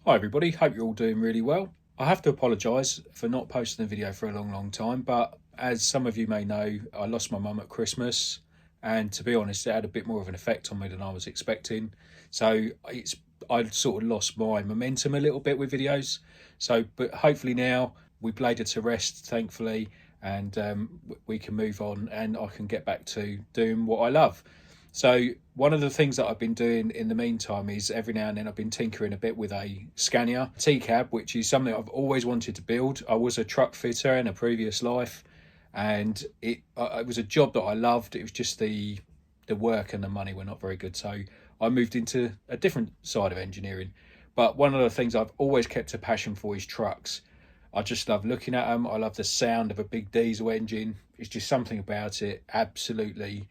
Hi everybody, hope you're all doing really well. I have to apologise for not posting a video for a long time, but as some of you may know, I lost my mum at Christmas, and to be honest, it had a bit more of an effect on me than I was expecting. So I sort of lost my momentum a little bit with videos. But hopefully now we've laid it to rest, thankfully, and we can move on and I can get back to doing what I love. So one of the things that I've been doing in the meantime is every now and then I've been tinkering a bit with a Scania T-cab, which is something I've always wanted to build. I was a truck fitter in a previous life, and it was a job that I loved. It was just the work and the money were not very good, so I moved into a different side of engineering. But one of the things I've always kept a passion for is trucks. I just love looking at them. I love the sound of a big diesel engine. It's just something about it absolutely,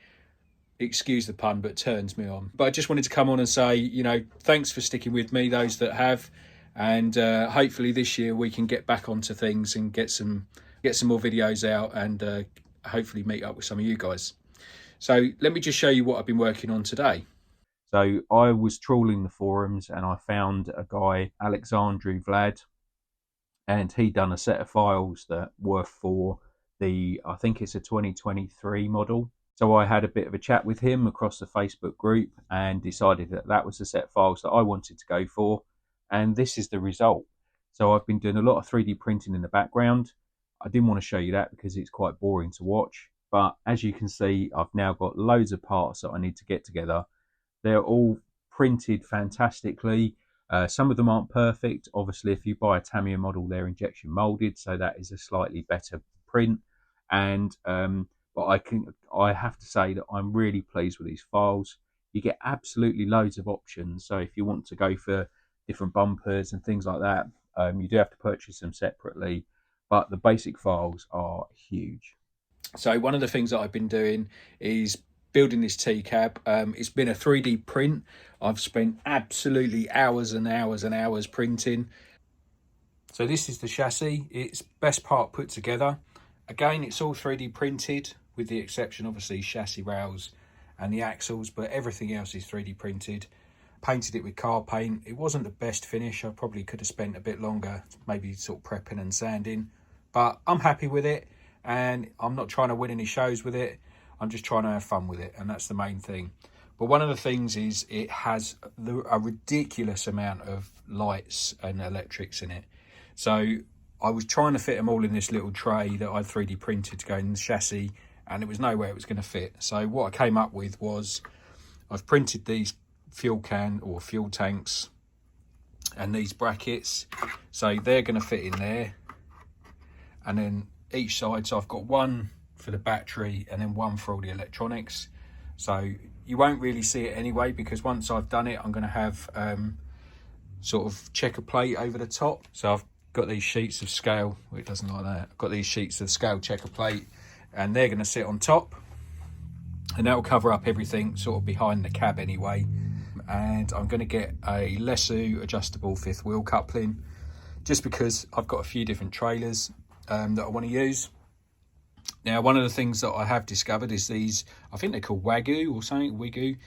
excuse the pun, but turns me on. But I just wanted to come on and say, thanks for sticking with me, those that have, and hopefully this year we can get back onto things and get some more videos out, and hopefully meet up with some of you guys. So let me just show you what I've been working on today. So I was trawling the forums and I found a guy, Alexandru Vlad, and he'd done a set of files that were for I think it's a 2023 model. So I had a bit of a chat with him across the Facebook group and decided that that was the set of files that I wanted to go for. And this is the result. So I've been doing a lot of 3D printing in the background. I didn't want to show you that because it's quite boring to watch. But as you can see, I've now got loads of parts that I need to get together. They're all printed fantastically. Some of them aren't perfect. Obviously, if you buy a Tamiya model, they're injection molded, so that is a slightly better print. And but I have to say that I'm really pleased with these files. You get absolutely loads of options. So if you want to go for different bumpers and things like that, you do have to purchase them separately. But the basic files are huge. So one of the things that I've been doing is building this T-cab. It's been a 3D print. I've spent absolutely hours and hours and hours printing. So this is the chassis. It's best part put together. Again, it's all 3D printed, with the exception obviously chassis rails and the axles, but everything else is 3D printed. Painted it with car paint. It wasn't the best finish. I probably could have spent a bit longer, maybe sort of prepping and sanding, but I'm happy with it, and I'm not trying to win any shows with it. I'm just trying to have fun with it, and that's the main thing. But one of the things is it has a ridiculous amount of lights and electrics in it. So I was trying to fit them all in this little tray that I 3D printed to go in the chassis, and it was nowhere it was going to fit. So what I came up with was I've printed these fuel can or fuel tanks and these brackets. So they're going to fit in there. And then each side, so I've got one for the battery and then one for all the electronics. So you won't really see it anyway, because once I've done it, I'm going to have sort of checker plate over the top. So I've got these sheets of scale. Well, it doesn't like that. I've got these sheets of scale checker plate, and they're going to sit on top, and that will cover up everything sort of behind the cab anyway. And I'm going to get a Lesu adjustable fifth wheel coupling, just because I've got a few different trailers that I want to use. Now, one of the things that I have discovered is these, I think they're called Wagyu or something, Wagyu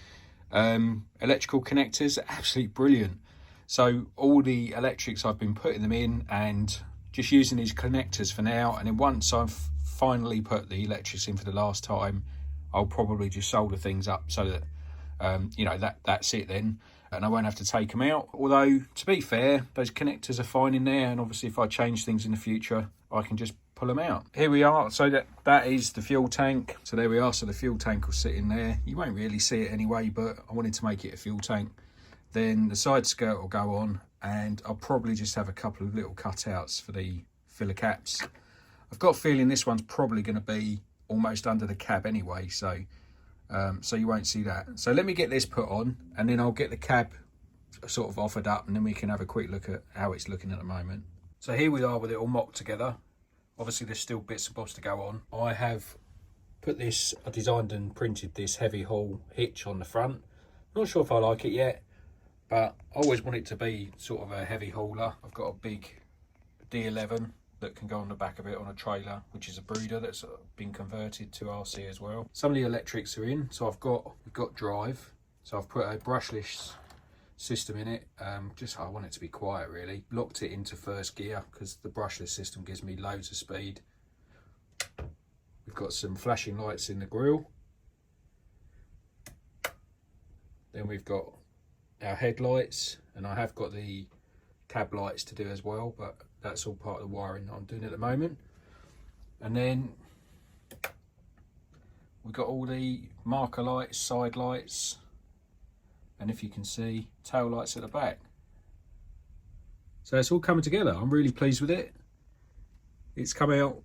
electrical connectors. Absolutely brilliant. So all the electrics, I've been putting them in and just using these connectors for now. And then once I've finally put the electrics in for the last time, I'll probably just solder things up so that that's it then, and I won't have to take them out. Although, to be fair, those connectors are fine in there, and obviously if I change things in the future, I can just pull them out. Here we are. So that is the fuel tank. So there we are. So the fuel tank will sit in there. You won't really see it anyway, but I wanted to make it a fuel tank. Then the side skirt will go on, and I'll probably just have a couple of little cutouts for the filler caps. I've got a feeling this one's probably going to be almost under the cab anyway, so you won't see that. So let me get this put on, and then I'll get the cab sort of offered up, and then we can have a quick look at how it's looking at the moment. So here we are with it all mocked together. Obviously there's still bits and bobs to go on. I have put this, I designed and printed this heavy haul hitch on the front. Not sure if I like it yet, but I always want it to be sort of a heavy hauler. I've got a big D11 that can go on the back of it on a trailer, which is a brooder that's been converted to RC as well. Some of the electrics are in, so we've got drive. So I've put a brushless system in it. Just I want it to be quiet really. Locked it into first gear because the brushless system gives me loads of speed. We've got some flashing lights in the grille. Then we've got our headlights, and I have got the cab lights to do as well, but that's all part of the wiring that I'm doing at the moment. And then we've got all the marker lights, side lights, and if you can see, tail lights at the back. So it's all coming together. I'm really pleased with it. It's come out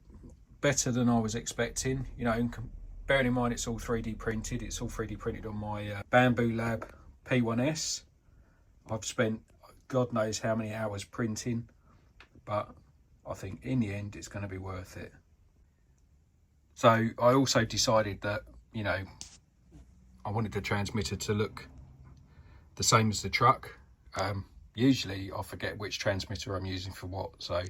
better than I was expecting. You know, bearing in mind it's all 3D printed. It's all 3D printed on my Bamboo Lab P1S. I've spent God knows how many hours printing, but I think in the end it's going to be worth it. So I also decided that, you know, I wanted the transmitter to look the same as the truck. Usually I forget which transmitter I'm using for what, so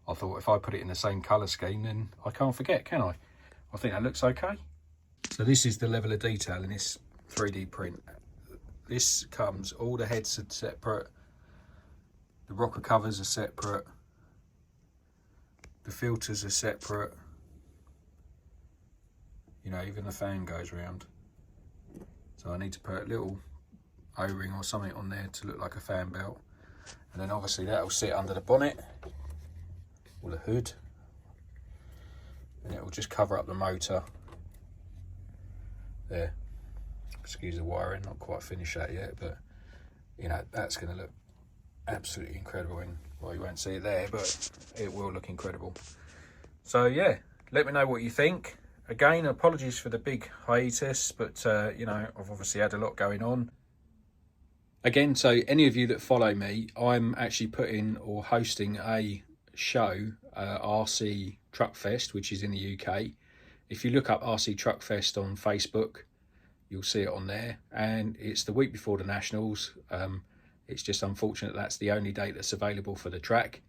I thought if I put it in the same colour scheme, then I can't forget, can I? I think that looks okay. So this is the level of detail in this 3D print. This comes, all the heads are separate, the rocker covers are separate, the filters are separate, you know, even the fan goes round. So I need to put a little O-ring or something on there to look like a fan belt. And then obviously that'll sit under the bonnet or the hood, and it will just cover up the motor there. Excuse the wiring, not quite finished that yet, but you know, that's going to look absolutely incredible. And well, you won't see it there, but it will look incredible. So yeah, let me know what you think. Again, apologies for the big hiatus, but you know, I've obviously had a lot going on. Again, so any of you that follow me, I'm actually putting or hosting a show, RC Truckfest, which is in the UK. If you look up RC Truckfest on Facebook, you'll see it on there, and it's the week before the Nationals. It's just unfortunate that's the only date that's available for the track,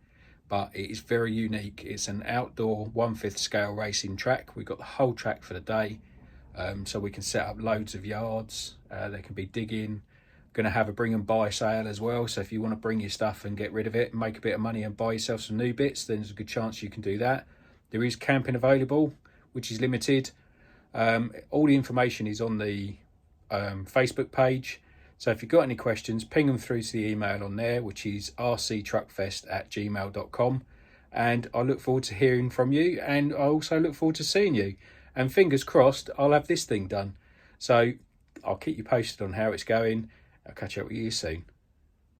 but it is very unique. It's an outdoor 1/5 scale racing track. We've got the whole track for the day, so we can set up loads of yards. There can be digging. Going to have a bring and buy sale as well, so if you want to bring your stuff and get rid of it and make a bit of money and buy yourself some new bits, then there's a good chance you can do that. There is camping available, which is limited. All the information is on the Facebook page, so if you've got any questions, ping them through to the email on there, which is rctruckfest@gmail.com, and I look forward to hearing from you, and I also look forward to seeing you, and fingers crossed I'll have this thing done. So I'll keep you posted on how it's going. I'll catch up with you soon.